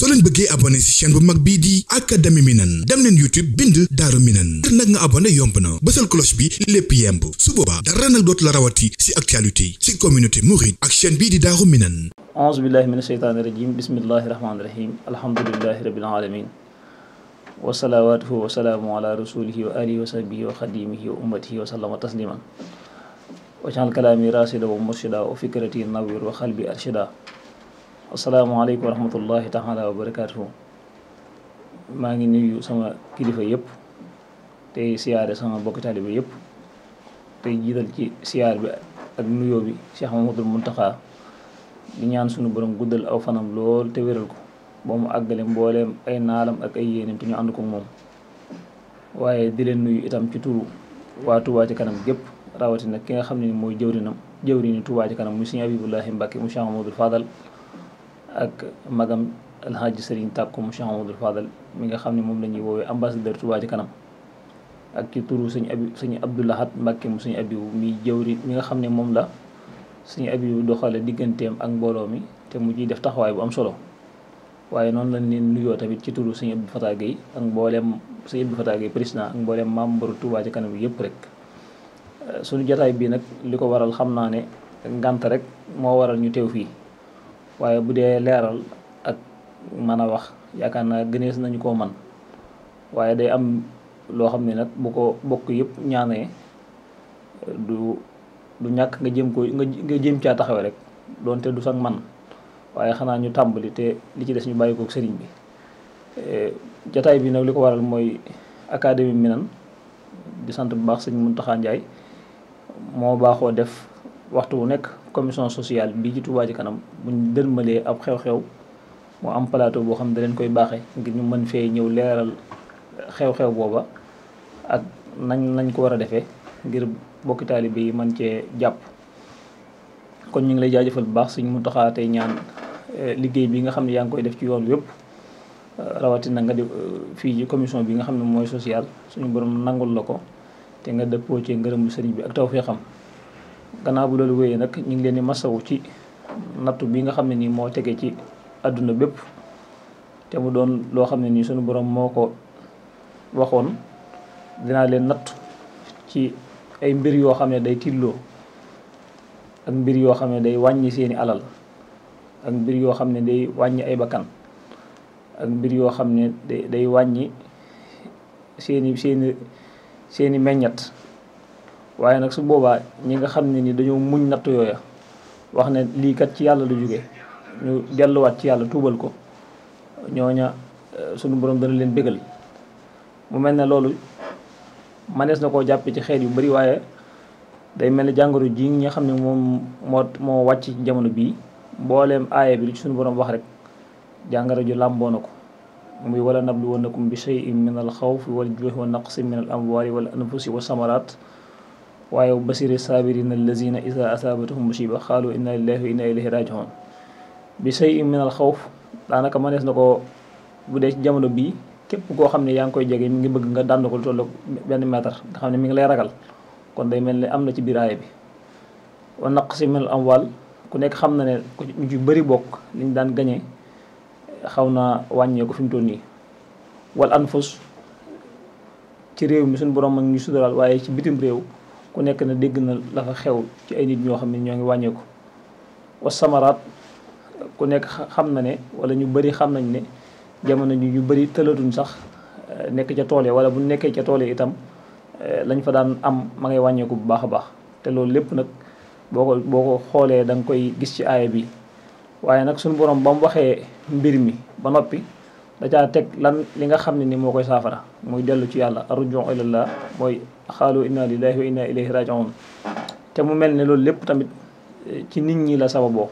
soo leen bëggee abonné ci chaîne bu mag bii di Académie Minane dem leen YouTube bind Daaru Minane ngir nag nga abonné yomb na bësal cloche bi lépp yemb su boobaa dara nag dootu la rawati ci actualité ci communauté mouride ak chaîne bii di Daaru Minane. auzu billahi mina sheytaani rajim bismillahi rahmaani rahim alhamdulillahi rabbil alamin wa salawaatuhu wa salaamu ala rasulihi wa alihi wa sahbihi wa xadimihi wa ummatihi wa sallama tasliman waj'al kalaami rasida wa murshida wa fikrati nawwir wa xalbi arshida. asalaamaaleykum wa rahmatullahi taala wa barakaatuhu. maa ngi nuyu sama kilifa yëpp tey siyaare sama bokki taalibe yëpp tey jiital ci siyaar bi ak nuyoo bi Cheikh Mamadul Muntaxa di ñaan sunu borom guddal aw fanam lool te wéral ko ba mu àggale mbooleem ay naalam ak ay yéeneem te ñu ànd ko moom. waaye di leen nuyu itam ci turu waa Touba ci kanam gépp rawatina ki nga xam ne mooy jëwriñu Touba ci kanam muy Sëriñ Abibullahi Mbàkke mu Cheikh Mamadul Fadal ak magam alxaaji Sëriñ Tàkku mu Cheikh Mamadul Fadal mi nga xam ne moom la ñuy woowee ambassadeur Touba ci kanam ak ci turu sëñ Abdoulahat Mbàkke mu sëñ Abibu mi jëwri mi nga xam ne moom la sëñ Abibu doxale digganteem ak mbooloo mi te mu ciy def taxawaay bu am solo. waaye noonu lañ leen nuyoo tamit ci turu sëñ Abdou Fatah Gueye ak mbooleem sëñ Abdou Fatah Gueye président ak mbooleem membre Touba ci kanam yëpp rek. suñu jotaay bii nag li ko waral xam naa ne ngànt rek moo waral ñu teew fii waaye bu dee leeral ak mën a wax yaakaar naa gënees nañu koo man waaye day am loo xam ne nag bu ko bokk yëpp ñaanee du ñàkk nga jëm caa taxawe rek doonte du sax man waaye xanaa ñu tàmbali te li ci des ñu bàyyi kook sëriñ bi. jataay bi nag li ko waral mooy Académie Minane di sant bu baax sëñ Muntaxa Njaay moo baaxoo def waxtu wu nekk commission sociale bii ci Touba ci kanam buñ dëlmalee ab xew-xew mu am plateau boo xam ne da leen koy baaxee ngir ñu mën fee ñëw leeral xew-xew booba ak nañ ko war a defee ngir bokki taalibe yi mën cee jàpp. kon ñu ngi lay jaajëfal bu baax sëñ Muntaxa tey ñaan liggéey bi nga xam ne yaa ngi koy def ci yoon wépp rawatina nga di fii ci commission bi nga xam ne mooy social suñu borom nangul la ko te nga dëppoo ci ngërëmul sëriñ bi ak tawfeexam. gannaaw bu loolu wéyee nag ñu ngi leen di masawu ci nattu bi nga xam ne nii moo tege ci àdduna bépp te mu doon loo xam ne nii suñu borom moo ko waxoon dinaa leen natt ci ay mbir yoo xam ne day tiilloo ak mbir yoo xam ne day wàññi seeni alal ak mbir yoo xam ne day wàññi ay bakkan ak mbir yoo xam ne day wàññi seeni meññat. waaye nag su boobaa ñi nga xam ne ni dañoo muñ natt yooya wax ne lii kat ci yàlla lu jóge ñu delluwaat ci yàlla tuubal ko ñooña sunu borom dana leen bégal. mu mel ne loolu manees na koo jàppe ci xeet yu bari waaye day mel ne jàngoro ji nga xam ne moom moo wàcc ci jamono bii mbooleem aaya bi lu ci sunu borom wax rek jàngoro ju làmboo na ko muy wala nabluwannakum bi shay'in min al xawfi wal juu'i wa naqsin min al amwaali wal anfusi wa samaraat waaye basiri saabirina allazina isa asaabatahum musiba xaalu inna lillahi wa inna ilayhi rajiun. bi shay'in min al xawf daanaka mënees na ko bu dee ci jamono bii képp koo xam ne yaa ngi koy jege mi ngi bëgg nga dànd ko lu tolloog benn mètre nga xam ne mi ngi lay ragal kon day mel ne am na ci biir aaya bi. wa naqsin min al amwaal ku nekk xam na ne ñu ci bëri bokk liñ daan gañe xaw naa wàññeeku fi mu toll nii. wal anfus ci réew mi suñu borom ak ñu sudaral waaye ci bitim réew ku nekk na dégg na la fa xew ci ay nit ñoo xam ne ñoo ngi wàññeeku. wa samaraat ku nekk xam na ne wala ñu bëri xam nañ ne jamono ñu bëri tëlatuñ sax nekk ca tool yi wala bu nekkee ca tool yi itam lañ fa daan am ma ngay wàññeeku bu baax a baax te loolu lépp nag boo ko xoolee da nga koy gis ci aaya bi. waaye nag suñu borom ba mu waxee mbir mi ba noppi da caa teg li nga xam ne ni moo koy saafara muy dellu ci yàlla arrujuu ilallah mooy xaalu inna lillahi wa inna ilayhi rajiun. te mu mel ne loolu lépp tamit ci nit ñi la sababoo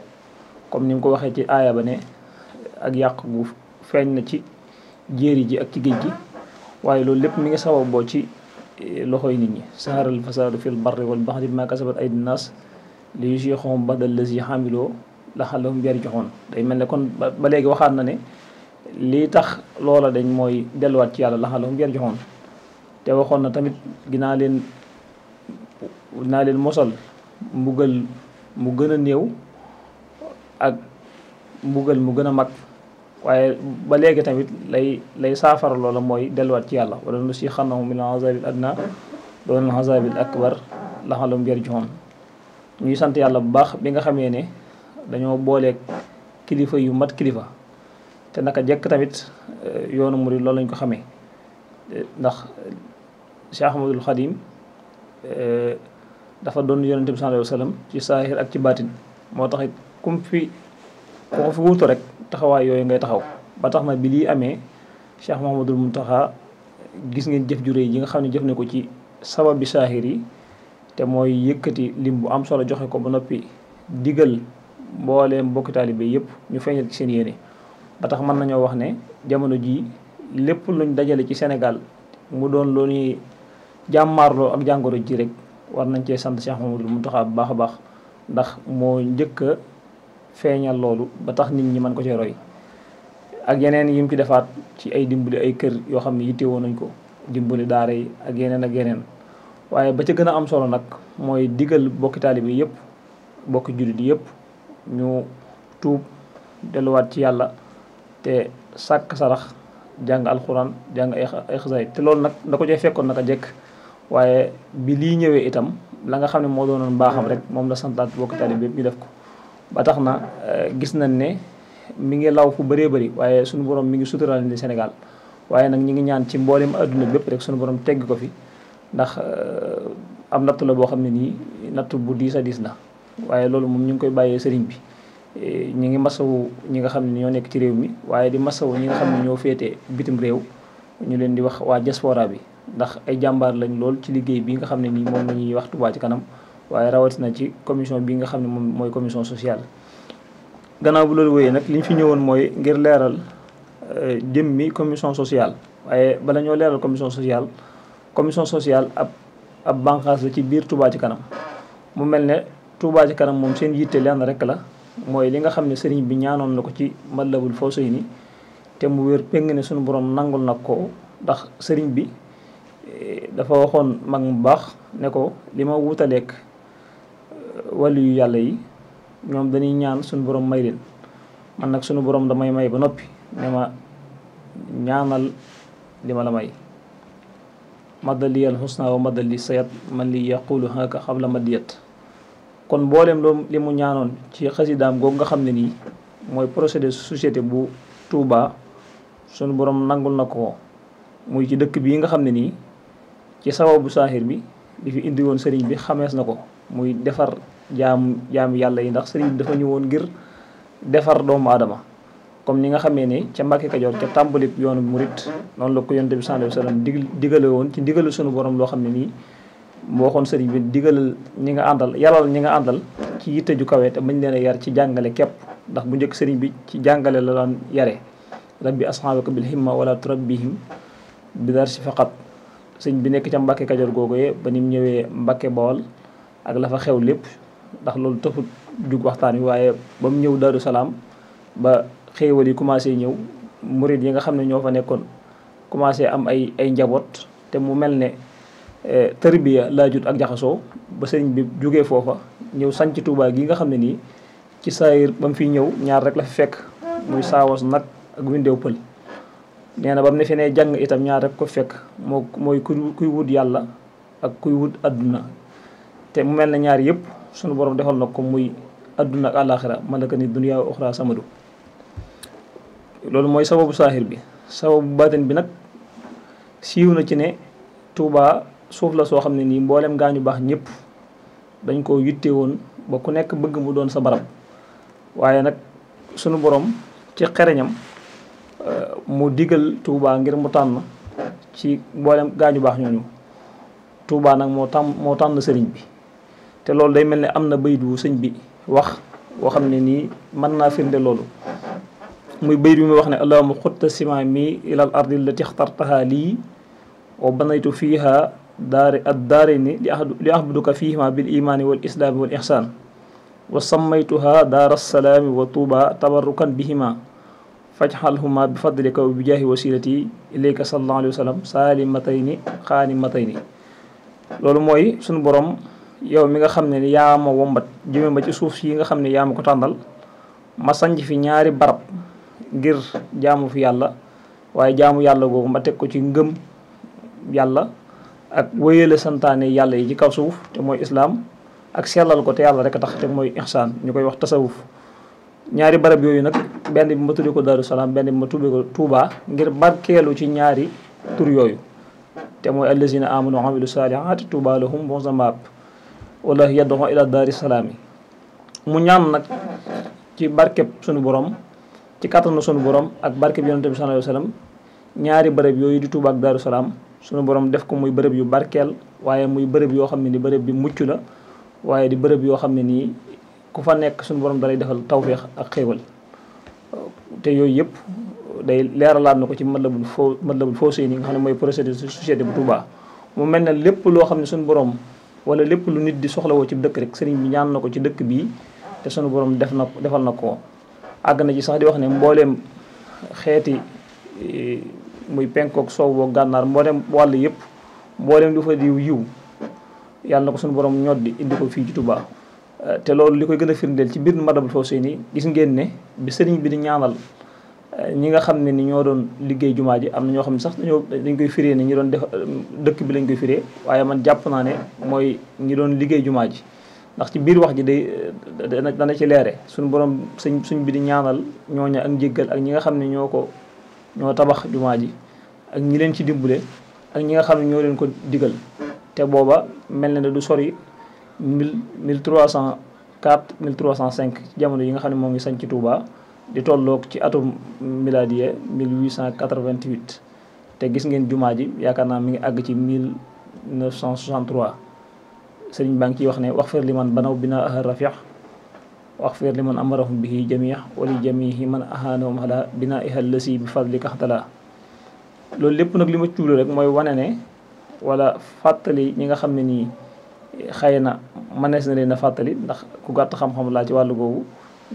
comme ni mu ko waxee ci aaya ba ne ak yàq gu feeñ na ci jéeri ji ak ci géej gi waaye loolu lépp mi ngi sababoo ci loxoy nit ñi. saharal fasaadu fil barri wal bahri bimaa kasabat aydin naas li yuziiqahum ba'da llazii amiluu la'allahum yarji'uun. day mel ne kon ba léegi waxaat na ne lii tax loola dañ mooy delluwaat ci yàlla la'allahum yarji'uun. te waxoon na tamit dinaa leen mosal mbugal mu gën a néew ak mbugal mu gën a mag waaye ba léegi tamit lay saafara loola mooy delluwaat ci yàlla wala nu si xannahum min azabil adna doon azabil akbar laxalum yarji'un. ñuy sant yàlla bu baax bi nga xamee ne dañoo booleeg kilifa yu mat kilifa te naka jekk tamit yoonu murid loolu lañ ko xamee ndax Cheikh Ahmadul Xadim dafa doon yonente bi sallallahu alayhi wa sallam ci saahir ak ci baatin moo tax it ku ko fi wutu rek taxawaay yooyu ngay taxaw ba tax na bi lii amee Cheikh Mouhamadoul Mountakha gis ngeen jëf ju réy yi nga xam ne jëf ne ko ci sabab bi saahir yi te mooy yëkkati lim bu am solo joxe ko ba noppi digal mbooleem mbokki taalibe yëpp ñu feeñal ci seen yéene ba tax mën nañoo wax ne jamono jii lépp luñ dajale ci Sénégal mu doon loo ñuy jàmmaarloo ak jàngoro ji rek war nañ cee sant Cheikh Mouhamadoul Mountakha bu baax a baax ndax moo njëkk a feeñal loolu ba tax nit ñi mën ko cee roy ak yeneen yi mu ci defaat ci ay dimbali ay kër yoo xam ne yittewoo nañ ko dimbali daara yi ak yeneen waaye ba ca gën a am solo nag mooy digal bokki taalibe yëpp bokki jullit yëpp ñu tuub delluwaat ci yàlla te sàkk sarax jàng alxuraan jàng ay xasaayid te loolu nag da ko cee fekkoon naka jekk waaye bi lii ñëwee itam la nga xam ne moo doonoon baaxam rek moom la santaat bokki taalibe yëpp ñu def ko ba tax na gis nañ ne mi ngi law fu bëree bëri waaye suñu borom mi ngi suturaal ni Sénégal waaye nag ñi ngi ñaan ci mboolem adduna bépp rek suñu borom tegg ko fi ndax am nattu la boo xam ne nii nattu bu diis a diis la waaye loolu moom ñu ngi koy bàyyee sëriñ bi ñi ngi masawu ñi nga xam ne ñoo nekk ci réew mi waaye di masawu ñi nga xam ne ñoo féetee bitim réew ñu leen di wax waa diaspora bi ndax ay jàmbaar lañ lool ci liggéey bi nga xam ne nii moom la ñuy wax Touba ci kanam waaye rawatina ci commission bi nga xam ne moom mooy commission sociale. gannaaw bu loolu wéyee nag li ñu fi ñëwoon mooy ngir leeral jëmmi commission sociale waaye bala ñoo leeral commission sociale ab bànqaas la ci biir Touba ci kanam mu mel ne Touba ci kanam moom seen yitte lenn rek la mooy li nga xam ne sëriñ bi ñaanoon na ko ci Matlabul Fawzayni te mu wér péng ne suñu borom nangul nag ko ndax sëriñ bi dafa waxoon mag mu baax ne ko li ma wutaleek wàllu yu yàlla yi ñoom dañuy ñaan suñu borom may leen man nag suñu borom damay may ba noppi ne ma ñaanal li ma la may maddaliyal husna wa maddali sayat man li yaqulu haka xabla madiyat kon mboolem loolu li mu ñaanoon ci xasidaam googu nga xam ne nii mooy procédé société bu Touba suñu borom nangul na ko muy ci dëkk bii nga xam ne nii ci sababu saahir bi li fi indi woon sëriñ bi xamees na ko muy defar jaam yàlla yi ndax sëriñ bi dafa ñëwoon ngir defar doomu aadama comme ni nga xamee ne ca Mbàkke Kajoor ca tàmbali yoonu murit noonu la ko yonent bi sallallahu alayhi wasallam digale woon ci ndigalu sunu borom loo xam ne nii moo waxoon sëriñ bi digalal ñi nga àndal yaral ñi nga àndal ci yitte ju kawe te bañ leen a yar ci jàngale képp ndax bu njëkk sëriñ bi ci jàngale la daan yare rabbi asxaabaka bil himma wala turabbihim bi darsi faqat sëriñ bi nekk ca Mbàkke Kajoor googu ba ni mu ñëwee Mbàkke Bawol ak la fa xew lépp ndax loolu taxut jug waxtaan wi waaye ba mu ñëw Daaru Salaam ba xéewal yi commencé ñëw murid yi nga xam ne ñoo fa nekkoon commencé am ay njaboot te mu mel ne tarbiya laajut ak jaxasoo ba sëriñ bi jógee foofa ñëw sanc Touba gi nga xam ne nii ci saayir ba mu fiy ñëw ñaar rek la fi fekk muy saawos nag ak windeew pël nee na ba mu ne fi ne jàng itam ñaar rek ko fekk mooy kuy wut yàlla ak kuy wut adduna te mu mel ne ñaar yëpp sunu borom defal na ko muy adduna ak àllaaxira malaka ni dunya wa uxra samadu loolu mooy sababu saahir bi sababu baatin bi nag siiw na ci ne Touba suuf la soo xam ne nii mboolem gaañu baax ñëpp dañ koo yitte woon ba ku nekk bëgg mu doon sa barab waaye nag sunu borom ci xereñam mu digal Touba ngir mu tànn ci mboolem gaañu baax ñooñu Touba nag moo tànn sëriñ bi te loolu day mel ne am na bayit wu sëñ bi wax boo xam ne nii mën naa firnde loolu muy bayit bi muy wax ne allahumma xutta simaami ilal ardi allati ixtartaha lii wa banaytu fiiha daarayni li ahbuduka fiihima bil imaani wal islaami wal ihsaan wa sammaytuha daara salaami wa tuuba tabarrukan bihima fajxalhuma bi fadlika wa bi jaahi wasilati ilayka sallallahu alayhi wa sallam saalimatayni xaanimatayni loolu mooy sunu borom yow mi nga xam ne yaa ma wombat jëme ma ci suuf yi nga xam ne yaa ma ko tàndal ma sanc fi ñaari barab ngir jaamu fi yàlla, waaye jaamu yàlla googu ma teg ko ci ngëm yàlla ak wéyale santaane yàlla yi ci kaw suuf te mooy islaam, ak sellal ko te yàlla rek a tax te mooy ihsaan ñu koy wax tasawuf. ñaari barab yooyu nag benn bi ma tuddee ko Daaru Salaam, benn bi ma tuddee ko Touba, ngir barkeelu ci ñaari tur yooyu te mooy allazina amanu wa amilu saalihaati Touba lahum wa zamaab wala yad'u ila daari salaam yi. mu ñaan nag ci barkeb sunu borom, ci kattanu sunu borom ak barkeb yonente bi sallallahu alayhi wa sallam, ñaari bërëb yooyu di Touba ak Daaru Salaam sunu borom def ko muy bërëb yu barkeel, waaye muy bërëb yoo xam ne ni bërëb bi mucc la, waaye di bërëb yoo xam ne nii ku fa nekk sunu borom dalay defal tawféex ak xéewal. te yooyu yëpp day leeralaat na ko ci Matlabul Fawzayni nga xam ne mooy projet de société bu Touba. mu mel ne lépp loo xam ne sunu borom wala lépp lu nit di soxlawoo ci dëkk rek sëriñ bi ñaan na ko ci dëkk bii te sunu borom defal na ko. àgg na ci sax di wax ne mbooleem xeeti muy penkook soow boog gànnaar mbooleem wàll yëpp mbooleem lu fa di yiw yàlla na ko sunu borom ñoddi indi ko fii ci Touba. te loolu li koy gën a firndeel ci biir Matlabul Fawzayni gis ngeen ne bi sëriñ bi di ñaanal ñi nga xam ne ni ñoo doon liggéey jumaa ji, am na ñoo xam ne sax dañ koy firee ne ñi doon def dëkk bi lañ koy firee, waaye man jàpp naa ne mooy ñi doon liggéey jumaa ji. ndax ci biir wax ji dana ci leere suñu borom suñ bi di ñaanal ñooña ak njéggal ak ñi nga xam ne ñoo tabax jumaa ji ak ñi leen ci dimbale ak ñi nga xam ne ñoo leen ko digal. te booba mel na ne du sori 1304 1305 ci jamono yi nga xam ne moo ngi sañ ci Touba, di tolloog ci atum miladiye 1888. te gis ngeen jumaa ji yaakaar naa mi ngi àgg ci 1963. sëriñ baa ngi ciy wax ne wax fir li man banaw bina aha rafiq wax fir li man amarahum bihi jamih wali jamihi man ahanahum ala bina ihal lasi bi fadlika xtala. loolu lépp nag li ma cuulu rek mooy wane ne wala fàttali ñi nga xam ne nii xëy na mënees na leen a fàttali, ndax ku gàtt xam-xam laa ci wàllu googu,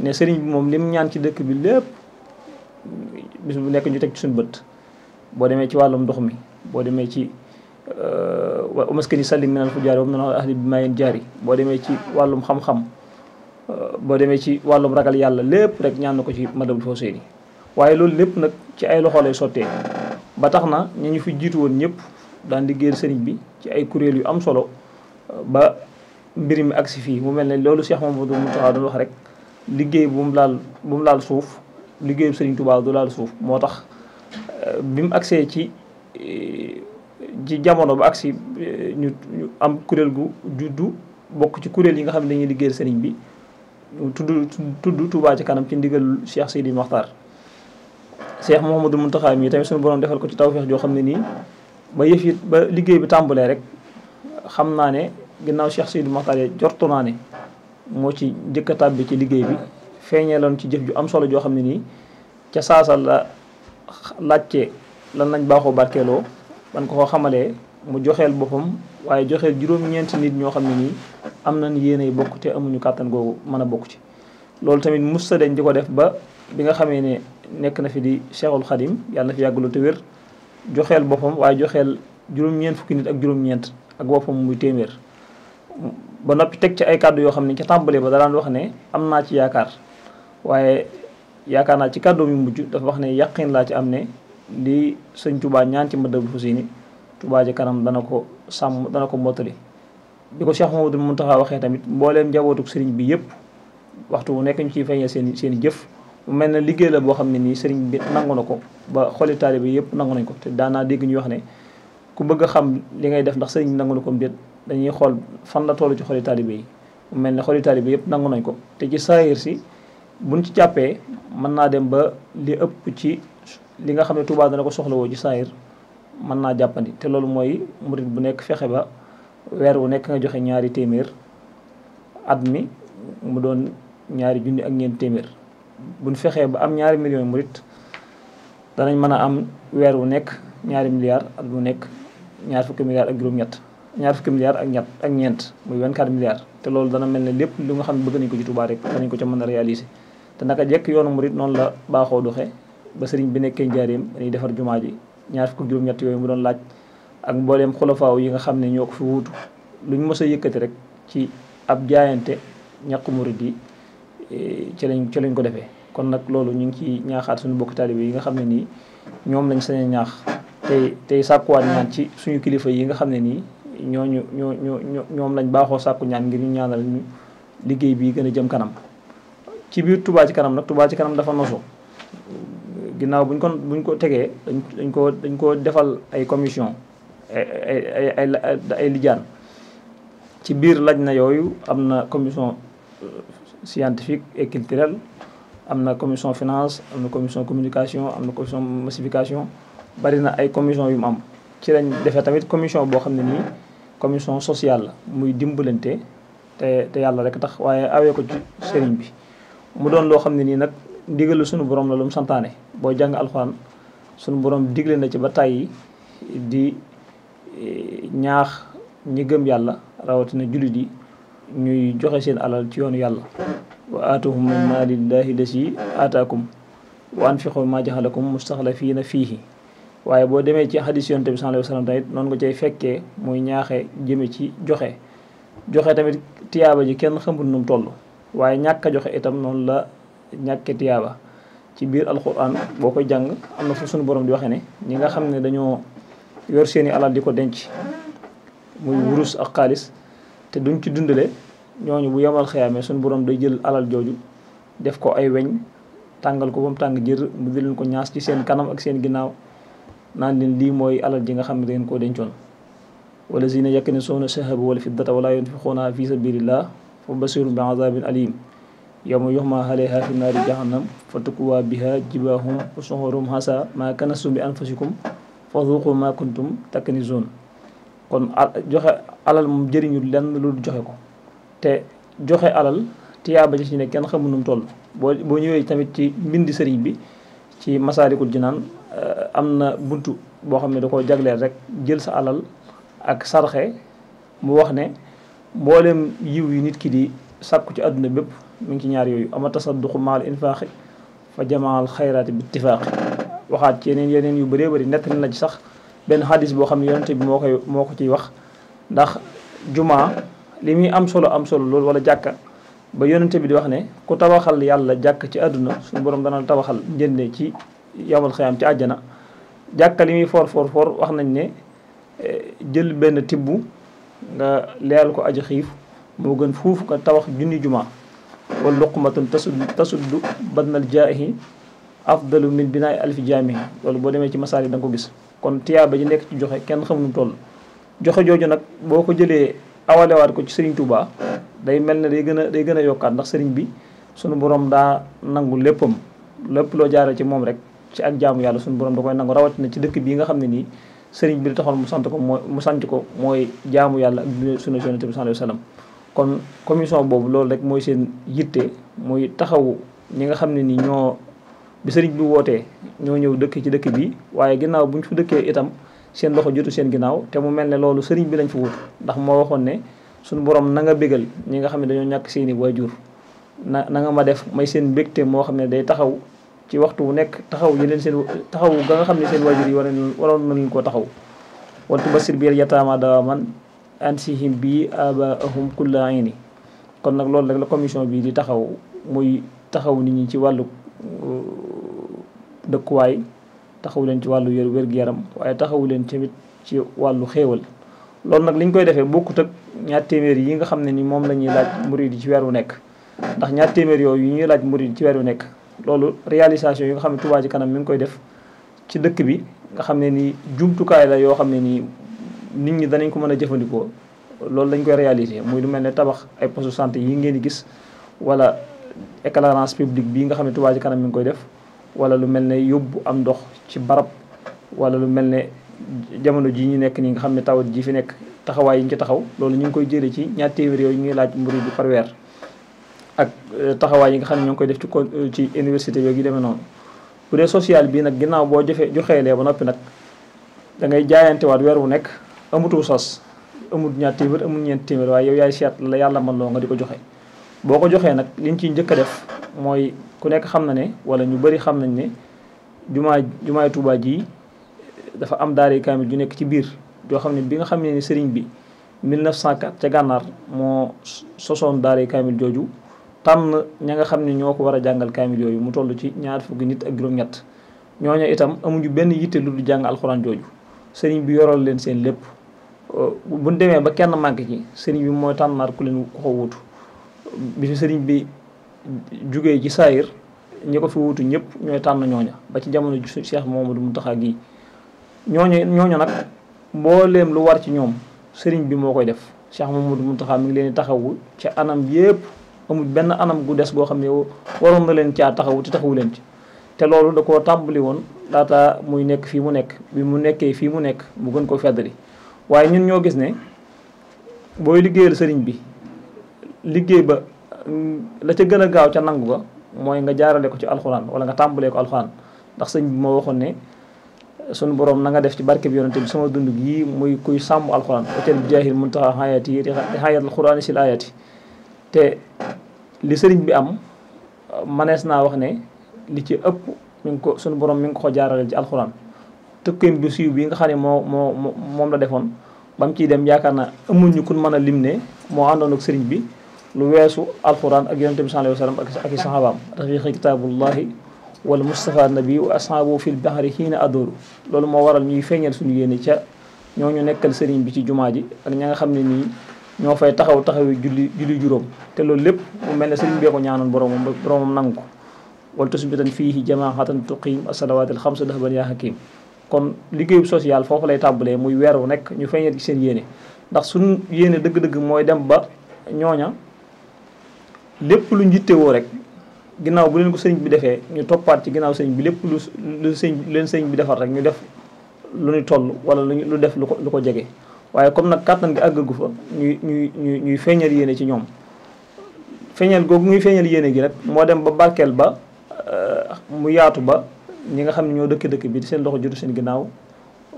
ne sëriñ bi moom lim ñaan ci dëkk bi lépp bis bu nekk ñu teg ci suñu bët. boo demee ci wàllum ndox mi, boo demee ci wa maskani sallim minal fujaari wa minal ahli bi mayen jaari, boo demee ci wàllum xam-xam, boo demee ci wàllum ragal yàlla, lépp rek ñaan na ko ci Matlabul Fawzayni. waaye loolu lépp nag ci ay loxo lay sottee, ba tax na ñu fi jiitu woon ñëpp daan liggéeyal sëriñ bi ci ay kuréel yu am solo ba mbir mi agsi fii. mu mel ne loolu Cheikh Mamadou Mountakha doon wax rek, liggéey bu mu laal suuf, liggéeyu sëriñ Touba du laal suuf. moo tax bi mu agsee ci jamono ba agsi ñu am kuréel gu juddu bokk ci kuréel yi nga xam ne dañuy liggéeyal sëriñ bi, tudd Touba ci kanam ci ndigal Cheikh Sidi Mokhtar. Cheikh Mouhamadou Mountakha mi tamit suñu borom defal ko ci tawfeex joo xam ne nii ba yëf yi ba liggéey bi tàmbalee rek xam naa ne ginnaaw Cheikh Sidi Mokhtar jortu naa ne moo ci njëkk a tàbbi ci liggéey bi, feeñeeloon ci jëf ju am solo joo xam ne nii ca saasal la laajte lan lañ baaxoo barkeeloo. ban ko xamalee mu joxeel boppam, waaye joxeel juróom-ñeenti nit ñoo xam ne nii am nañ yéenay bokk te amuñu kàttan googu mën a bokk ci. loolu tamit musta dañ di ko def ba bi nga xamee ne nekk na fi di Cheikhul Khadim, yàlla na fi yàggalu te wér, joxeel boppam waaye joxeel juróom-ñeent fukki nit ak juróom-ñeent ak boppam muy téeméer. ba noppi teg ci ay kàddu yoo xam ne ca tàmbalee ba daan wax ne am naa ci yaakaar, waaye yaakaar naa ci kàddu yu mujj dafa wax ne yaqin laa ci am ne li sëñ Touba ñaan ci Matlabul Fawzayni Touba ci kanam dana ko sàmm, dana ko mottali. bi ko Cheikh Mamadou Mountakha waxee tamit mbooleem njabootuk sëriñ bi yëpp waxtu bu nekk ñu ciy feeñee seen i jëf. mu mel ne liggéey la boo xam ne nii sëriñ bi nangu na ko ba xoli taalibe bi yëpp nangu nañ ko. te daanaa dégg ñu wax ne ku bëgg a xam li ngay def ndax sëriñ bi nangu na ko déet dañuy xool fan la toll ci xoli taalibe yi. mu mel ne xoli taalibe yëpp nangu nañ ko, te ci saayir si buñ ci jàppee mën naa dem ba li ëpp ci li nga xam ne Touba dana ko soxlawoo ci saayir mën naa jàppandi. te loolu mooy murit bu nekk fexe ba weer wu nekk nga joxe ñaari téeméer, at mi mu doon ñaari junni ak ñeent téeméer. buñ fexee ba am ñaari millions murit danañ mën a am weer wu nekk ñaari milliards, at bu nekk ñaar fukki milliards ak juróom-ñett, ñaar fukki milliards ak ñeent muy 24 milliards. te loolu dana mel ne lépp lu nga xam ne bëgg nañ ko ci Touba rek danañ ko ca mën a réaliser. te naka jekk yoonu murit noonu la baaxoo doxee ba sëriñ bi nekkee njaareem dañuy defar jumaa ji ñaar fukki juróom-ñett yooyu mu doon laaj ak mbooleem xulafaaw yi nga xam ne ñoo ko fi wuutu luñ mës a yëkkati rek ci ab jaayante ñàkk murit yi ci lañ ko defee. kon kon nag loolu ñu ngi ci ñaaxaat suñu bokk taalibe yi nga xam ne nii ñoom lañ sañ a ñaax tey sàkkuwaat ñaan ci suñu kilifa yi nga xam ne nii ñoom lañ baaxoo sàkku ñaan ngir ñu ñaanal ñu liggéey bi gën a jëm kanam. ci biir Touba ci kanam nag Touba ci kanam dafa nosu ginnaaw buñ ko tegee dañ ko defal ay commission ay lijaan ci biir laj na yooyu am na commission scientifique et culturelle, am na commission finance, am na commission communication, am na commission massification, bari na ay commission yu mu am. ci lañ defee tamit commission boo xam ne nii commission sociale la muy dimbalante te yàlla rek tax waaye awee ko ci sëriñ bi mu doon loo xam ne nii nag ndigalu sunu borom la lu mu santaane. boo jàng alxuraan sunu borom digle na ci ba tàyyi di ñaax ñi gëm yàlla rawatina jullit yi ñuy joxe seen alal ci yoonu yàlla. wa aatuhum min maalillahi lasi aataakum wa anfiqu ma jaxalakum mustaxlafiina fiihi. waaye boo demee ci hadis yonent bi sallallahu alayhi wa sallam tamit noonu nga cay fekkee muy ñaaxe jëme ci joxe tamit tiyaaba ji kenn xamul nu mu toll waaye ñàkk a joxe itam noonu la ñàkke tiyaaba. ci biir alquran boo koy jàng am na fu sunu borom di waxee ne ñi nga xam ne dañoo yor seeni alal di ko denc muy wurus ak xaalis te duñ ci dundale ñooñu bu yemal xëyaamee sunu borom day jël alal jooju def ko ay weñ tàngal ko ba mu tàng jër mu di leen ko ñaas ci seen kanam ak seen ginnaaw naan leen lii mooy alal ji nga xam ne dangeen koo dencoon. wallazina yaknizuna shahaba wal fiddata wala yunfiquna fi sabilillah fa bashirhum bi azabin alim yawma yuhma alayha fi naari jahannam fa tukwa biha jibahum wa suhurum hasa ma kanastum bi anfusikum fa dhuqu ma kuntum taknizun. kon joxe alal moom jëriñul lenn lu joxe ko te joxe alal tiyaaba ci ne kenn xamul nu mu toll. boo ñëwee tamit ci mbindi sëriñ bi ci Masaalikul Jinaan am na buntu boo xam ne da koo jagleel rek jël sa alal ak sarxe mu wax ne mboolem yiw yi nit ki di sàkku ci àdduna bépp mu ngi ci ñaar yooyu ama tasadduqu maal infaaxi fa jamaal xayraati bi ittifaaqi. waxaat ci yeneen yu bëree bëri nett na ci sax benn xadis boo xam ne yonente bi moo ko ciy wax ndax jumaa li muy am solo loolu wala jàkka ba yonente bi di wax ne ku tabaxal yàlla jàkk ci àdduna suñu borom dana tabaxal njënde ci yawmal xiyaam ci àjjana. jàkka li muy for wax nañ ne jël benn tibb nga leyal ko aji xiif moo gën fuuf nga tabax junni jumaa wala luqmatun tasuddu badnal jaahi afdalu min binaay alfi jaami. loolu boo demee ci masaal yi da nga ko gis. kon tiyaaba ji nekk ci joxe kenn xamu nu toll. joxe jooju nag boo ko jëlee awalewaat ko ci Serigne Touba day mel ne day gën a yokkaat ndax Serigne bi sunu borom daa nangu lépp loo jaaree ci moom rek ci ak jaamu yàlla sunu borom da koy nangu rawatina ci dëkk bii nga xam ne nii Serigne bi li taxoon mu sanc ko mooy jaamu yàlla ak sunu Yonent bi sallallahu alayhi wa sallam. kon commission boobu loolu rek mooy seen yitte muy taxawu ñi nga xam ne nii bi sëriñ bi wootee ñoo ñëw dëkk ci dëkk bi waaye ginnaaw bu ñu fa dëkkee itam seen loxo jotu seen ginnaaw te mu mel ne loolu sëriñ bi lañ fa wut ndax moo waxoon ne suñu borom na nga bégal ñi nga xam ne dañoo ñàkk seeni waajur na nga ma def may seen mbégte moo xam ne day taxaw ci waxtu wu nekk taxaw ga nga xam ne seen waajur yi waroon na leen koo taxaw. wal tubassir bil yataama dawaaman ansihim bi abaahum kulla ayni. kon nag loolu rek la commission bii di taxaw muy taxaw nit ñi ci wàllu dëkkuwaay taxawu leen ci wàllu wér-gu-yaram waaye taxawu leen tamit ci wàllu xéewal. loolu nag li ñu koy defee bokkut ak ñaar téeméer yi nga xam ne ni moom la ñuy laaj murid yi ci weer wu nekk ndax ñaar téeméer yooyu ñuy laaj murid yi ci weer wu nekk loolu réalisation yi nga xam ne Touba ci kanam mi ngi koy def ci dëkk bi nga xam ne ni jumtukaay la yoo xam ne nii nit ñi danañ ko mën a jëfandikoo loolu lañ koy réaliser muy lu mel ne tabax ay poste santé yi ngeen di gis wala éclairage public bii nga xam ne Touba ci kanam mi ngi koy def wala lu mel ne yóbbu am ndox ci barab wala lu mel ne jamono ji ñu nekk nii nga xam ne tawat ji fi nekk taxawaay yi ñu ci taxaw loolu ñu ngi koy jëlee ci ñaar téeméer yooyu ñuy laaj murid bi par weer ak taxawaay yi nga xam ne ñoo ngi koy def ci université yooyu yi demee noonu. bu dee social bii nag ginnaaw boo joxeelee ba noppi nag da ngay jaayantewaat weer wu nekk amutu sas amut ñaar téeméer amut ñeent téeméer waaye yow yaay seet la yàlla mën loo nga di ko joxe. boo ko joxee nag liñ ciy njëkk a def mooy ku nekk xam na ne wala ñu bëri xam nañ ne jumaay Touba ji dafa am daare kaamil ju nekk ci biir yoo xam ne bi nga xam ne ni sëriñ bi 1904 ca gànnaar moo sosoon daare kaamil jooju tànn ña nga xam ne ñoo ko war a jàngal kaamil yooyu mu toll ci ñaar fukki nit ak juróom-ñett ñooñu itam amuñu benn yitte lu du jàng alxuraan jooju sëriñ bi yoral leen seen lépp buñ demee ba kenn manqué ci sëriñ bi mooy tànnaat ku leen ko wutu bi fi sëriñ bi jugee ci saayir ñi ko fi wutu ñëpp ñooy tànn ñooña ba ci jamono Cheikh Mouhamadou Mountakha gii ñooñu nag mbooleem lu war ci ñoom sëriñ bi moo koy def Cheikh Mouhamadou Mountakha mi ngi leen di taxawu ci anam yëpp amul benn anam gu des goo xam ne waroon na leen caa taxawu te taxawu leen ci te loolu da koo tàmbali woon laata muy nekk fii mu nekk bi mu nekkee fii mu nekk mu gën koo feddali waaye ñun ñoo gis ne booy liggéeyal sëriñ bi liggéey ba la ca gën a gaaw ca nangu ba mooy nga jaarale ko ci alxuraan wala nga tàmbalee ko alxuraan ndax sëñ bi moo waxoon ne sunu borom na nga def ci barke bi yonente bi sama dund gii muy kuy sàmm alxuraan otel bi jaahil muntaha hayati yi hayat alxuraan sil ayati te li sëriñ bi am manees naa wax ne li ci ëpp mi ngi ko sunu borom mi ngi ko jaarale ci alxuraan tëkkeem bu siiw bi nga xam ne moom la defoon ba mu ciy dem yaakaar na amul ñu kun mën a lim ne moo àndoon ak sëriñ bi lu weesu alxuraan ak yonente bi sallallahu alayhi wa sallam ak i sahabaam rafiqi kitaabullahi wala Moustapha nabi wa ashaabu fil bahri xiina adoru loolu moo waral ñuy feeñal suñu yéene ca ñooñu nekkal sëriñ bi ci jumaa ji ak ña nga xam ne nii ñoo fay taxawi julli juróom te loolu lépp mu mel ne sëriñ bee ko ñaanoon boromam nangu ko wala tusbitan fiihi jamaatan tuqiim as-salawaatil xamsa dahban yaa hakiim kon liggéeyu social foofu lay tàmbalee muy weer wu nekk ñu feeñal ci seen yéene ndax suñu yéene dëgg-dëgg mooy dem ba ñooña lépp lu njittewoo rek ginnaaw bu leen ko sëriñ bi defee ñu toppaat ci ginnaaw sëriñ bi lépp lu leen sëriñ bi defar rek ñu def lu ñu toll wala lu def lu ko jege waaye comme nag kàttan gi àggagu fa ñuy feeñal yéene ci ñoom feeñal googu muy feeñal yéene gi rek moo dem ba barkeel ba mu yaatu ba ñi nga xam ne ñoo dëkk bi seen loxo jotu seen ginnaaw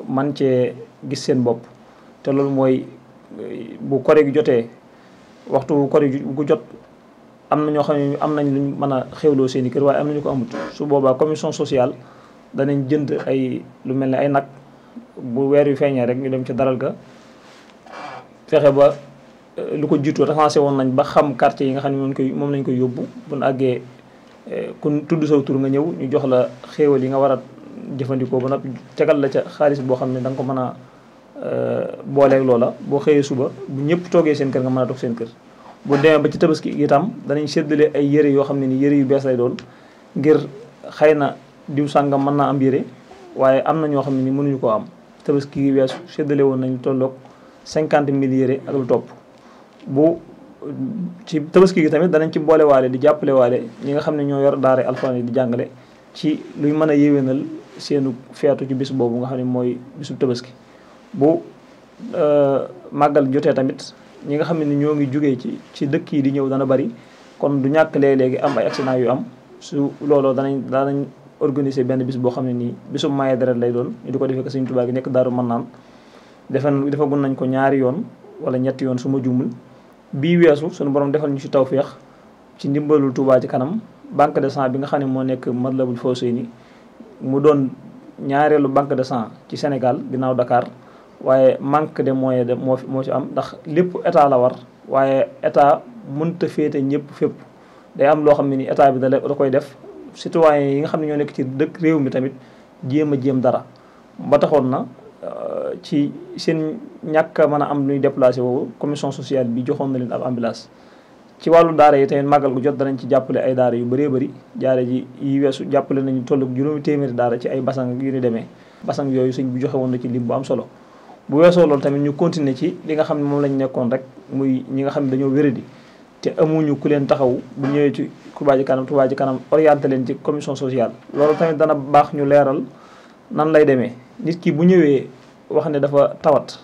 man cee gis seen bopp te loolu mooy bu kore gi jotee waxtu kore gu jot am na ñoo xam ne am nañ luñ mën a xewloo seen i kër waaye am nañu ko amut su boobaa commission sociale danañ jënd ay lu mel ne ay nag bu weer yu feeñee rek ñu dem ci daral ga fexe ba lu ko jiitu recensé woon nañ ba xam quartier yi nga xam ne moom lañ koy yóbbu bu ñu àggee kun tudd saw tur nga ñëw ñu jox la xéewal yi nga war a jëfandikoo ba nag tegal la ca xaalis boo xam ne da nga ko mën a booleeg loola boo xëyee suba bu ñëpp toogee seen kër nga mën a toog seen kër bu demee ba ci tabaski itam danañ séddale ay yëre yoo xam ne ni yëre yu bees lay doon ngir xëy na diw sàngam mën naa am yëre waaye am na ñoo xam ne ni mënuñu koo am tabaski gi weesu séddale woon nañ tolloog 50 000 yëre ak lu topp bu ci tabaski gi tamit danañ ci boolewaale di jàppalewaale ñi nga xam ne ñoo yor daara alxuraan yi di jàngale ci luy mën a yéwénal seenu feetu ci bis boobu nga xam ne mooy bisu tabaski bu màggal jotee tamit ñi nga xam ne ni ñoo ngi jugee ci dëkk yi di ñëw dana bari kon du ñàkk léegi am ay accident yu am su looloo danañ organiser benn bis boo xam ne nii bisu maye deret lay doon ñu di ko defee ko Sëriñ Tuubaa gi nekk Daaru Mannaan defagun nañ ko ñaari yoon wala ñetti yoon su ma juumul bii weesu suñu borom defal ñu ci tawféex ci ndimbalul Touba ci kanam banque de sang bi nga xam ne moo nekk Matlabul Fawzayni mu doon ñaareelu banque de sang ci Sénégal ginnaaw Dakar waaye manque de moyens de moo ci am ndax lépp état la war waaye état mënta féete ñëpp fépp day am loo xam ne ni état bi da koy def citoyens yi nga xam ne ñoo nekk ci dëkk réew mi tamit jéem dara ba taxoon na ci seen ñàkk a mën a am luy déplacé woowu commission sociale bi joxoon na leen ab ambulance ci wàllu daara yi tamit màggal gu jot danañ ci jàppale ay daara yu bëree bëri jaare ji yi weesu jàppale nañu toll juróomi téeméeri daara ci ay basang yu ni demee basang yooyu sëñ bi joxe woon na ci lim bu am solo bu weesoo loolu tamit ñu continuer ci li nga xam ne moom lañ nekkoon rek muy ñi nga xam ne dañoo wéradi te amuñu ku leen taxaw bu ñëwee ci Touba Ca Kanam orienté leen ci commission sociale loolu tamit dana baax ñu leeral nan lay demee nit ki bu ñëwee wax ne dafa tawat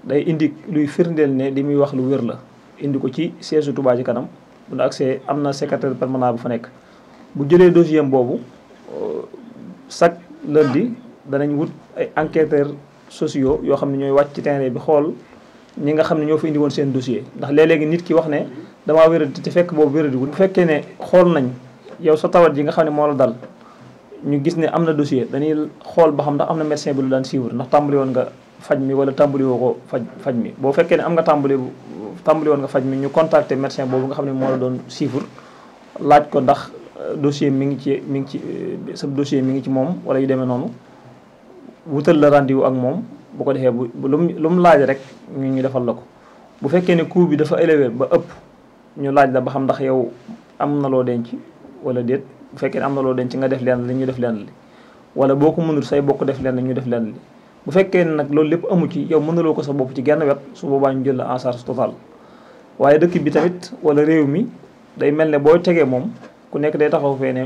day indi luy firndeel ne li muy wax lu wér la indi ko ci siège Touba Ca Kanam bu ñu accès am na secrétaire permanent bu fa nekk bu jëlee dossier boobu chaque lundi danañ wut ay enquêteurs sociaux yoo xam ne ñooy wàcc ci terrain bi xool ñi nga xam ne ñoo fa indi woon seen dossier ndax léeg-léegi nit ki wax ne damaa wéradi te fekk boobu wéradi bu fekkee ne xool nañ yow sa tawat ji nga xam ne moo la dal ñu gis ne am na dossier dañuy xool ba xam ndax am na médecin bi lu daan suivre ndax tàmbali woon nga faj mi wala tàmbali woo ko faj mi boo fekkee ne am nga tàmbali tàmbali woon nga faj mi ñu contacter médecin boobu nga xam ne moo la doon suivre laaj ko ndax dossier mi ngi ci sa dossier mi ngi ci moom wala yu demee noonu wutal la rendez-vous ak moom bu ko defee bu lu mu laaj rek ñu defal la ko. bu fekkee ne coût bi dafa élevé ba ëpp ñu laaj la ba xam ndax yow am na loo denc wala déet bu fekkee ne am na loo denc nga def leen li ñu def leen li wala boo ko mënul say bokk def leen ñu def leen li bu fekkee ne nag loolu lépp amu ci yow mënuloo ko sa bopp ci genn wet su boobaa ñu jël la en charge totale. waaye dëkk bi tamit wala réew mi day mel ne booy tegee moom ku nekk day taxaw fee ne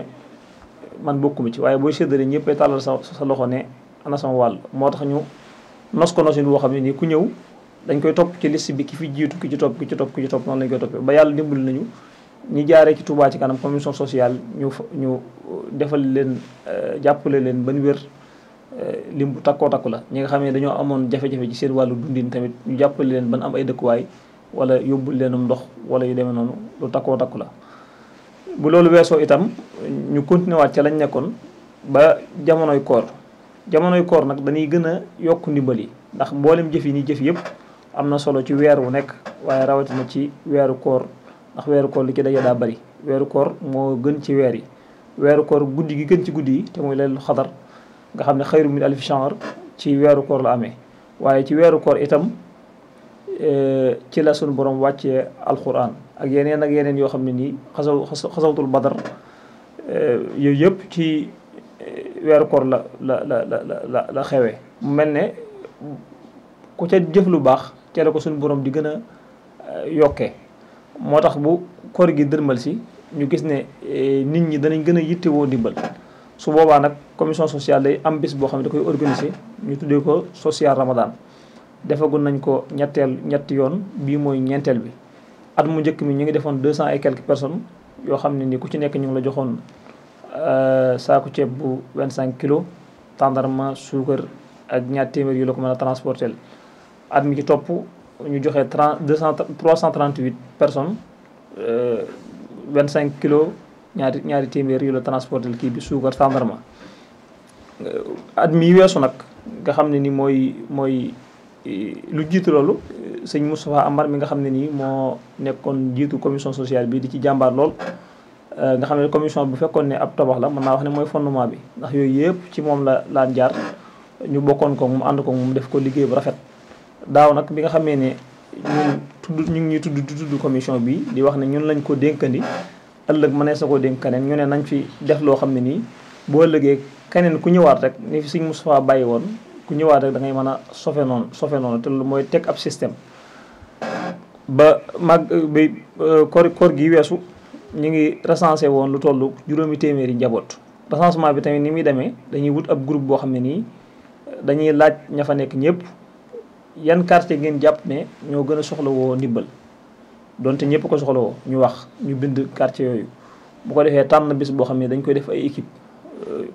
man bokkuma ci waaye booy séddale ñëpp ay tàllal sa loxo ne ana sama wàll. moo tax ñu nos ko nosin boo xam ne nii ku ñëw dañ koy topp ci liste bi ki fi jiitu ki ci topp noonu lañ koy toppee ba yàlla dimbali nañu ñi jaaree ci Touba ci kanam commission sociale ñu defal leen jàppale leen ban wér lim bu takkoo takku la. ñi nga xam ne dañoo amoon jafe-jafe ci seen wàllu dundin tamit ñu jàppale leen ban am ay dëkkuwaay wala yóbbul leenum ndox wala yu demee noonu lu takkoo takku la. bu loolu weesoo itam ñu continué waat ca lañ nekkoon ba jamonoy koor nag dañuy gën a yokk ndimbal yi ndax mboolem jëf yi ni jëf yëpp am na solo ci weer wu nekk waaye rawatina ci weeru koor ndax weeru koor li ci daje daa bari. weeru koor moo gën ci weer yi weeru koor guddi gi gën ci guddi yi te muy laylatul xadar nga xam ne xayru min alfi shahr ci weeru koor la amee. waaye ci weeru koor itam ci la sunu borom wàccee alquran ak yeneen yoo xam ne nii xasawtul badar yooyu yëpp ci weeru koor la xewee. mu mel ne ku ca jëf lu baax ca la ko suñu borom di gën a yokkee. moo tax bu koor gi dërmal si ñu gis ne nit ñi danañ gën a yittewoo ndimbal su boobaa nag commission sociale day am bis boo xam ne da koy organiser ñu tuddee ko social Ramadan. defagul nañ ko ñetti yoon bii mooy ñeenteel bi. at mu njëkk mi ñu ngi defoon 200 et quelques personnes yoo xam ne ni ku ci nekk ñu ngi la joxoon saaku ceeb bu 25 kilos tàndarma suukar ak ñaar téeméer yu la ko mën a transporter. at mi ci topp ñu joxe 338 personnes 25 kilos ñaari téeméer yu la transporter kii bi suukar tàndarma. at mi weesu nag nga xam ne ni mooy lu jiitu loolu sëñ Moustapha Amar mi nga xam ne nii moo nekkoon jiitu commission sociale bi di ci jàmbaar lool. nga xam ne commission bu fekkoon ne ab tabax la mën naa wax ne mooy fondement bi ndax yooyu yëpp ci moom la jaar ñu bokkoon ko mu ànd ko mu def ko liggéey bu rafet. daaw nag bi nga xamee ne ñu ngi ñuy tudd commission bi di wax ne ñun lañ ko dénkandi ëllëg mënees na koo dénk keneen ñu ne nañ fi def loo xam ne nii boo ëllëgee keneen ku ñëwaat rek ni fi sëñ Moustapha bàyyi woon ku ñëwaat rek da ngay mën a sofe noonu te lu mooy teg ab système. ba koor gi weesu ñu ngi recensé woon lu toll juróomi téeméeri njaboot. recensement bi tamit ni muy demee dañuy wut ab groupe boo xam ne nii dañuy laaj ña fa nekk ñëpp yan quartier ngeen jàpp ne ñoo gën a soxlawoo ndimbal donte ñëpp ko soxlawoo ñu wax ñu bind quartier yooyu. bu ko defee tànn bis boo xam ne dañ koy def ay équipe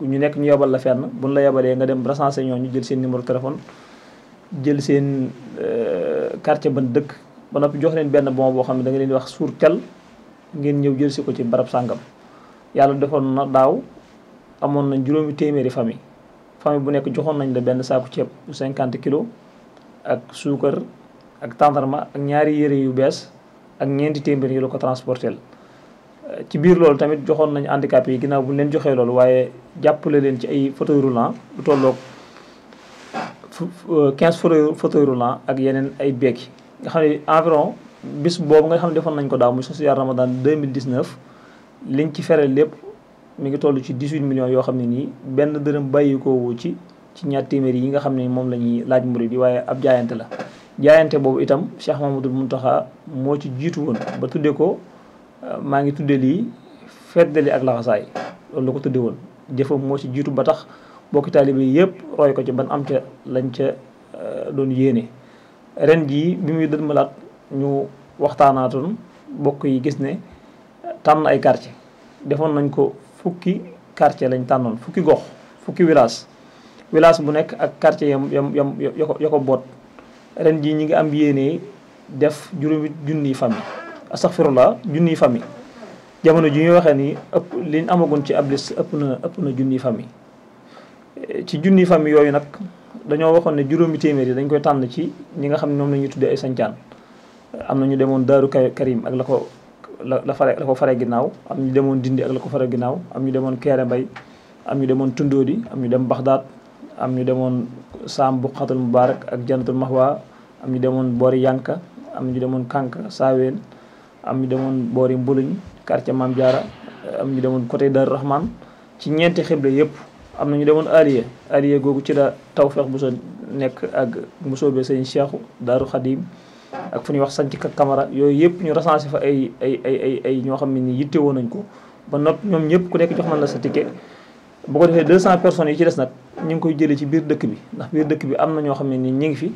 ñu nekk ñu yebal la fenn buñ la yebalee nga dem recensé ñoo ñu jël seen numéro téléphone jël seen quartier ban dëkk ba noppi jox leen benn bon boo xam ne da nga leen di wax suur tel ngeen ñëw jël si ko ci barab sàngam. yàlla defoon na daaw amoon nañ juróomi téeméeri famille bu nekk joxoon nañ la benn saaku ceeb bu 50 kilos ak suukar ak tàndarma ak ñaari yére yu bees ak ñeenti téeméer yu la ko transporter. ci biir loolu tamit joxoon nañu handicapé yi ginnaaw bu ñu leen joxee loolu waaye jàppale leen ci ay fauteuil roulant lu tolloog 15 fauteuil roulant ak yeneen ay beek nga xam ne environ bis boobu nga xam ne defoon nañ ko daaw muy social Ramadan 2019 liñ ci fere lépp mi ngi toll ci 18 millions yoo xam ne nii benn dërëm bàyyi ko wu ci ñaar téeméer yi nga xam ne moom la ñuy laaj murid yi waaye ab jaayante la. jaayante boobu itam Cheikh Mamadou Mountakha moo ci jiitu woon ba tuddee ko maa ngi tuddee lii feddali ak laxasaay loolu la ko tuddee woon jëfam moo ci jiitu ba tax bokki taalibe yëpp roy ko ci ban am ca lañ ca doon yéene. ren jii bi muy dënmalaat ñu waxtaanaatoon bokk yi gis ne tànn ay quartier defoon nañ ko fukki quartier lañ tànnoon fukki gox fukki village bu nekk ak quartier yam ya ko boot. ren jii ñi ngi am yéene def juróomi junniy famille astaghfirullah junniy famille jamono ji ñuy waxee ni ëpp liñ amagun ci ab liste ëpp na junniy famille. ci junniy famille yooyu nag dañoo waxoon ne juróomi téeméer yi dañ koy tànn ci ñi nga xam ne ñoom la ñuy tuddee ay sancaan am na ñu demoon Daaru Karim ak la ko fare ginnaaw, am ñu demoon Dindi ak la ko fare ginnaaw, am ñu demoon Kéré Mbay, am ñu demoon Tundóodi, am ñu dem Baxdaad, am ñu demoon Saam Buqatul Mubaarak ak Jannatul Mahwa, am ñu demoon boori Yanka, am ñu demoon Kanka Saaween, am ñu demoon boori Mbuluñ quartier Maam Jaara, am ñu demoon côté Daaru Rahman. ci ñeenti xibla yëpp am na ñu demoon Aliya googu ci la Tawfeex bu sa nekk ak mbusoobe sëñ Cheikhu Daaru Xadim ak fu ñuy wax sanc ka Camara. yooyu yëpp ñu recensé fa ay ñoo xam ne ni yitte woon nañ ko ba noppi ñoom ñëpp ku nekk jox nañ la sa ticket. bu ko defee 200 personnes yi ci des nag ñu ngi koy jëlee ci biir dëkk bi, ndax biir dëkk bi am na ñoo xam ne ni ñu ngi fi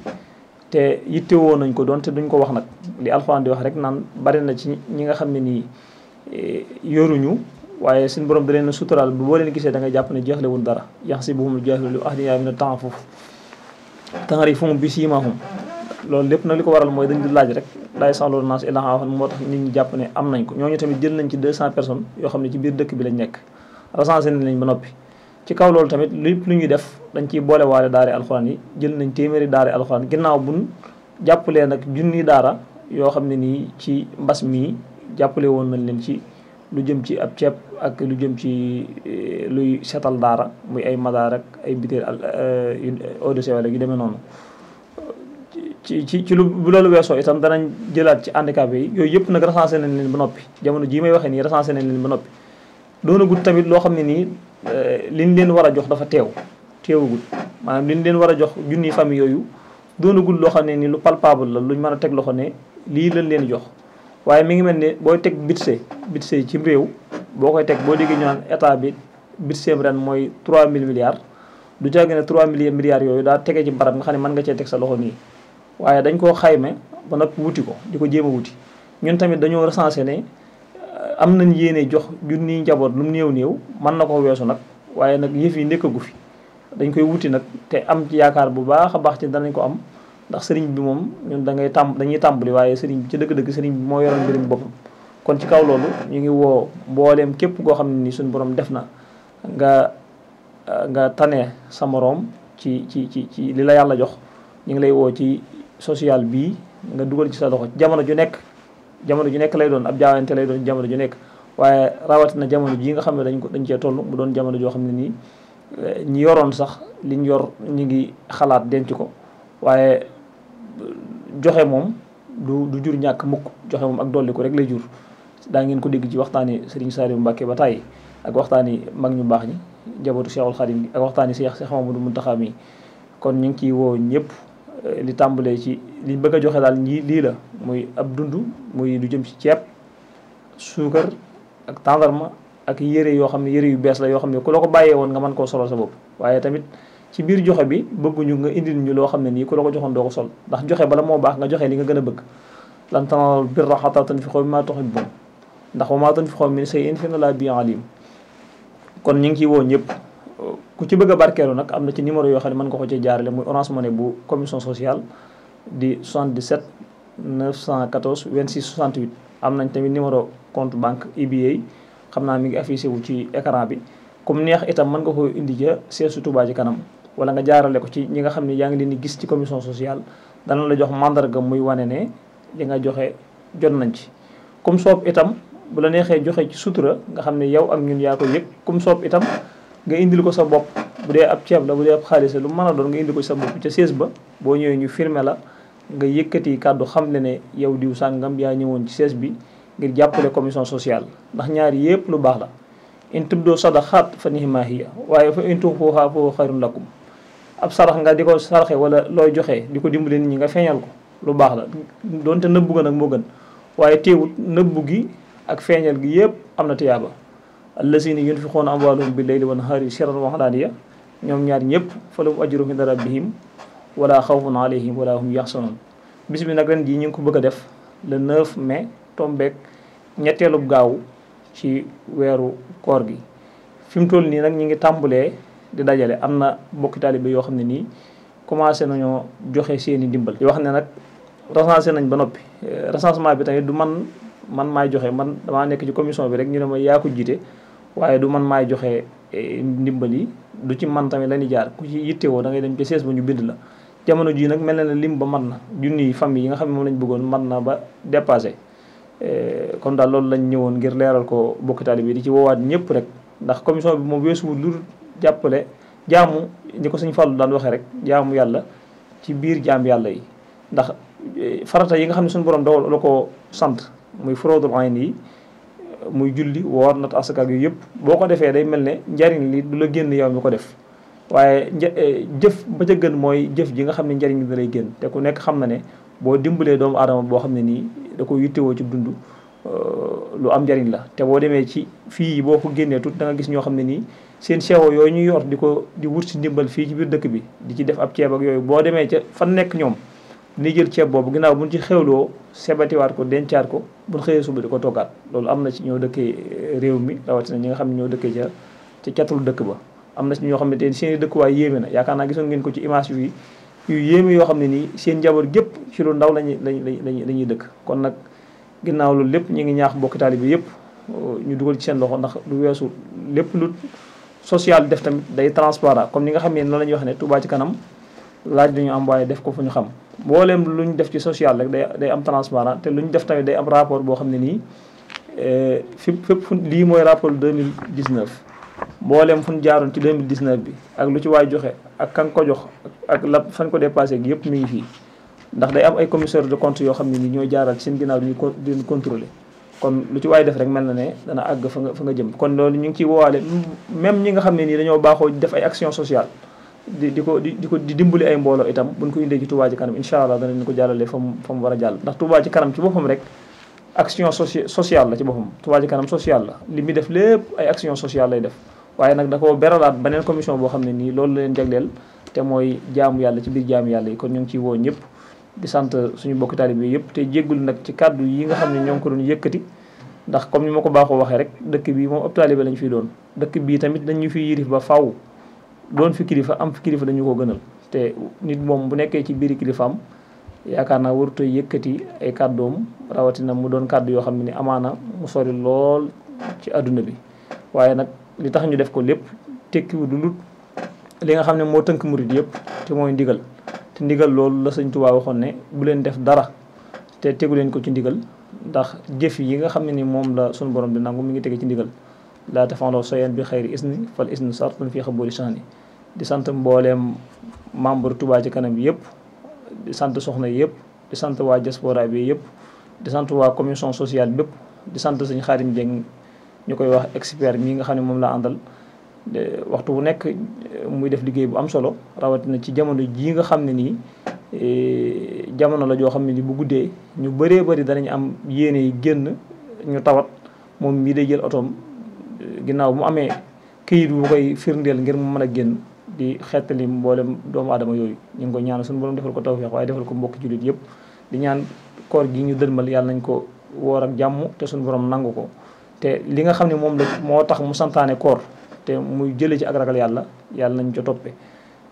te yitte woon nañ ko doonte duñ ko wax nag li Alxuraan di wax rek naan bari na ci ñi nga xam ne nii yoruñu, waaye suñu borom da leen a suturaal bu boo leen gisee da ngay jàpp ne jeexlewul dara. yaxsibuhumul jaahilu aghniyaa mina ta'affuf ta'rifuhum bi siimaahum. loolu lépp nag li ko waral mooy dañ di laaj rek laa yas'aluuna naasa ilhaafa moo tax nit ñi jàpp ne am nañ ko. ñooñu tamit jël nañ ci 200 personnes yoo xam ne ci biir dëkk bi lañ nekk, recensé nañ lañ ba noppi. ci kaw loolu tamit lépp lu ñuy def dañ ciy boole waale daara alxuraan yi, jël nañ téeméeri daara alxuraan ginnaaw buñ jàppalee nag junni daara yoo xam ne nii ci mbas mii jàppale woon nañ leen ci lu jëm ci ab ceeb ak lu jëm ci luy setal daara muy ay madaar ak ay bitéel eau de Javel yu demee noonu. ci lu bu loolu weesoo itam danañ jëlaat ci handicapé yi, yooyu yëpp nag recensé nañ leen ba noppi. jamono jii may waxee nii recensé nañ leen ba noppi. doonagut tamit loo xam ne nii liñ leen war a jox dafa teewagut maanaam liñ leen war a jox junni famille yooyu doonagut loo xam ne nii lu palpable la luñ mën a teg loxo ne lii lañ leen jox. waaye mi ngi mel ne booy teg budget ci réew boo koy teg boo déggee ñu naan état bi budget ren mooy 3000 milliards du jàgg ne 3000 milliards yooyu daa tege ci barab nga xam ne mën nga cee teg sa loxo nii, waaye dañ koo xayme ba nag wuti ko di ko jéem a wuti. ñun tamit dañoo recensé ne am nañ yéene jox junniy njaboot lu mu néew mën na ko weesu nag, waaye nag yëf yi nekkagu fi dañ koy wuti nag te am ci yaakaar bu baax a baax ci danañ ko am. ndax sëriñ bi moom ñun dañuy tàmbali, waaye sëriñ bi ci dëgg-dëgg sëriñ bi moo yoroon mbirum boppam. kon ci kaw loolu ñu ngi woo mbooleem képp koo xam ne ni suñu borom def na nga tane sa moroom ci li la yàlla jox, ñu ngi lay woo ci social bii nga dugal ci sa loxo. jamono ju nekk lay doon ab jaawante lay doon jamono ju nekk, waaye rawatina jamono jii nga xam ne dañ cee toll mu doon jamono joo xam ne nii ñi yoroon sax liñ yor ñu ngi xalaat denc ko, waaye joxe moom du jur ñàkk mukk. joxe moom ak dolli ko rek lay jur. daa ngeen ko dégg ci waxtaani Serigne Saliou Mbacké ba tàyyi ak waxtaani mag ñu baax ñi njabootu Cheikhul Khadim ak waxtaani Cheikh Mamadou Mountakha mi. kon ñu ngi ciy woo ñëpp li tàmbalee ci liñ bëgg a joxe daal lii la muy ab dund, muy lu jëm ci ceeb, suukar ak tàndarma ak yére yoo xam ne yére yu bees la yoo xam ne ku la ko bàyyee woon nga mën koo solal sa bopp. waaye tamit ci biir joxe bi bëgguñu nga indil ñu loo xam ne nii ku la ko joxoon doo ko sol, ndax joxe bala moo baax nga joxe li nga gën a bëgg. lan tanaalul birra hattaa tunfiquu mimmaa tuhibbuun, ndax wa maa tunfiquu min shay'in fa inna Allaaha bihi aliim. kon ñu ngi ciy woo ñëpp ku ci bëgg a barkeelu nag am na ci numéro yoo xam ne mën nga ko ci jaarale muy Orange Money bu commission sociale di 77 914 26 68. am nañ tamit numéro compte banque IBA xam naa mi ngi affiché wu ci écran bi. comme neex itam mën nga ko indi ca seesu Touba Ca Kanam wala nga jaarale ko ci ñi nga xam ne yaa ngi leen di gis ci commission sociale dana la jox mandarga muy wane ne li nga joxe jot nañ ci. comme soob itam bu la neexee joxe ci sutura nga xam ne yow ak ñun yaa ko yëg. comme soob itam nga indil ko sa bopp bu dee ab ceeb la bu dee ab xaalis la lu mën a doon nga indil ko sa bopp ca sees ba boo ñëwee ñu filmé la nga yëkkati kàddu xam le ne yow diw sàngam yaa ñëwoon ci sees bi ngir jàppale commission sociale. ndax ñaari yëpp lu baax la. in tubdoo sadaqaat fa ni'maa hiya waaye fa in tuxfuuhaa fa huwa xayrun lakum. ab sarax nga di ko saraxe wala looy joxe di ko dimbale nit ñi nga feeñal ko lu baax la doonte nëbbu ga nag moo gën, waaye teewut nëbbu gi ak feeñal gi yëpp am na tiyaaba. allaziina yunfiquuna amwaalahum bil-layli wan-nahaari sirran wa alaaniya ñoom ñaar ñëpp fa lahum ajruhum inda rabbihim wala xawfun alayhim wala hum yaxzanoon. bis bi nag ren jii ñu ngi ko bëgg a def le 9 mai tombeek ñetteelub gaaw ci weeru koor gi. fi mu toll nii nag ñu ngi tàmbalee di dajale. am na bokki taalibe yoo xam ne nii commencé nañoo joxe seeni ndimbal. di wax ne nag recensé nañ ba noppi. recensement bi tamit du man maay joxe, man damaa nekk ci commission bi rek ñu ne ma yaa ko jiite, waaye du man maay joxe ndimbal yi. du ci man tamit la ñuy jaar ku ci yittewoo da ngay dem ci sees ba ñu bind la jamono jii nag mel na ne lim ba mat na junniy famille yi nga xam ne moom lañ bëggoon mat na ba dépassé. kon daal loolu lañ ñëwoon ngir leeral ko bokki taalibe bi di ci woowaat ñëpp rek ndax commission bi moom weesuwul lu jàppale jaamu ñi ko Sëñ Fallu daan waxee rek jaamu yàlla ci biir jaam yàlla yi. ndax farata yi nga xam ne suñu borom da la ko sant muy furoodul ayn yi muy julli woor nat asaka yu yëpp boo ko defee day mel ne njariñ li du la génn yow mi ko def waaye jëf ba ca gën mooy jëf ji nga xam ne njariñ li da lay génn te ku nekk xam na ne boo dimbalee doomu aadama boo xam ne nii da ko yittewoo ci dund lu am njariñ la. te boo demee ci fii boo ko génnee tut da nga gis ñoo xam ne nii seen sewo yooyu ñu yor di wut si ndimbal fii ci biir dëkk bi di ci def ab ceeb ak yooyu boo demee ca fan nekk ñoom ni jël ceeb boobu ginnaaw buñ ci xewloo sebatiwaat ko dencaat ko buñ xëyee suba di ko toggaat loolu am na ci ñoo dëkkee réew mi rawatina ñi nga xam ne ñoo dëkkee ca catul dëkk ba. am na ci ñoo xam ne te seen i dëkkuwaay yéeme na yaakaar naa gisoon ngeen ko ci image yu yéeme yoo xam ne nii seen njaboot gépp ci lu ndaw lañuy dëkk. kon nag ginnaaw loolu lépp ñu ngi ñaax mbokki taalibe yëpp ñu dugal ci seen loxo ndax du weesu lépp lu social def tamit day transparent comme ni nga xam ne noonu la ñuy wax ne Touba ci kanam laaj dañu am waaye def ko fu ñu xam mbooleem lu ñu def ci social rek day am transparent te lu ñu def tamit day am rapport boo xam ne nii fépp lii mooy rapport 2019 mbooleem fu ñu jaaroon ci 2019 bi ak lu ci waay joxe ak kan ko jox ak la fan ko dépassé gi yëpp mi ngi fii ndax day am ay commissaire de compte yoo xam ne nii ñooy jaaral ci seen ginnaaw di contrôler kon lu ci waay def rek mel na ne dana àgg fa nga jëm kon loolu ñu ngi ciy woowaale même ñi nga xam ne nii dañoo baaxoo def ay action sociale di dimbali ay mbooloo itam buñ ko indee ci Touba ci kanam incha allah danañ ko jàllale fa mu war a jàll ndax Touba ci kanam ci boppam rek action sociale la ci boppam Touba ci kanam social la li muy def lépp ay action sociale lay def waaye nag da ko beralaat beneen commission boo xam ne nii loolu la leen jagleel te mooy jaamu yàlla ci biir jaamu yàlla yi kon ñu ngi ciy woo ñëpp di sant suñu bokki taalibe yëpp te jéggul nag ci kàddu yi nga xam ne ñoo ngi ko doon yëkkati ndax comme ni ma ko baaxoo waxee rek dëkk bi moom ab taalibe lañ fiy doon dëkk bii tamit dañu fi yirif ba faw doon fi kilifa am fi kilifa dañu ko gënal te nit moom bu nekkee ci biiri kilifaam yaakaar naa warut a yëkkati ay kàddoom rawatina mu doon kàddu yoo xam ne ni amaana mu sori lool ci àdduna bi waaye nag li tax ñu def ko lépp tekkiwu du lut li nga xam ne moo tënk murid yëpp te mooy ndigal te ndigal loolu la Sëñ Tuubaa waxoon ne bu leen def dara te tegu leen ko ci ndigal ndax jëf yi nga xam ne ni moom la suñu borom di nangu mi ngi tege ci ndigal laa tafandoo soyen bi xayri isni fal isni sartun fii xabooli sahni di sant mbooleem membre Touba ci kanam bi yëpp di sant soxna yëpp di sant waa diaspora bi yëpp di sant waa commission sociale bépp di sant Sëñ Xaadim Jeng ñu koy wax expert mii nga xam ne moom la àndal waxtu bu nekk muy def liggéey bu am solo rawatina ci jamono jii nga xam ne nii jamono la joo xam ne ni bu guddee ñu bëree bëri danañ am yéene yi génn ñu tawat moom mii day jël otoom ginnaaw mu amee këyit bu koy firndeel ngir mu mën a génn di xettali mboolem doomu aadama yooyu ñu ngi ko ñaan suñu borom defal ko tawfeex waaye defal ko mbokki jullit yëpp di ñaan koor gi ñu dëlmal yàlla nañ ko woor ak jàmm te suñu borom nangu ko te li nga xam ne moom la moo tax mu santaane koor te muy jëlee ci ak ragal yàlla nañ ko toppe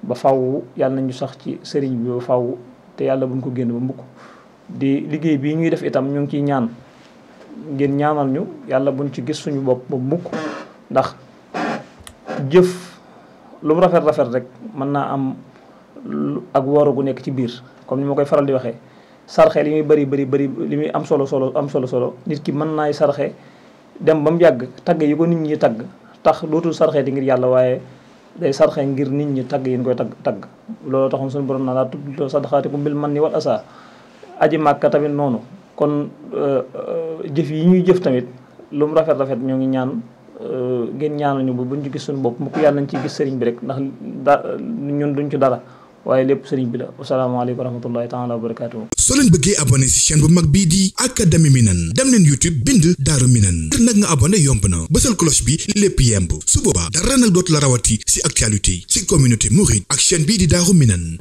ba faww yàlla nañu sax ci sëriñ bi ba faww te yàlla buñ ko génn ba mbukk di liggéey bii ñuy def itam ñu ngi ciy ñaan ngeen ñaanal ñu yàlla buñ ci gis suñu bopp ba mbukk ndax jëf lu mu rafet rek mën naa am ak wooru gu nekk ci biir comme ni ma koy faral di waxee sarxe li muy bëri li muy am solo nit ki mën naay sarxe dem ba mu yàgg tagg yi ko nit ñi tagg tax dootul sarxe di ngir yàlla waaye day sarxe ngir nit ñi tagg yi ñu koy tagg loolu taxoon suñu borom naa laa tudd sadaqaatikum bil manni wal asaa aji màkka tamit noonu kon jëf yi ñuy jëf tamit lu mu rafet ñoo ngi ñaan ngeen ñaanal ñu ba buñ ci gis suñu bopp mu ko yàlla nañ ci gis sëriñ bi rek ndax ñun duñ ci dara waaye lépp sëriñ bi la wasalaamaaleykum wa rahmatullahi taala wa barakatuhu soo leen bëggee abonné ci chaîne bu mag bii di Académie Minane dem leen YouTube bind Daaru Minane ngir nag nga abonné yomb na bësal cloche bi lépp yemb su boobaa dara nag dootu la rawati ci actualité ci communauté mouride ak chaîne bii di Daaru Minane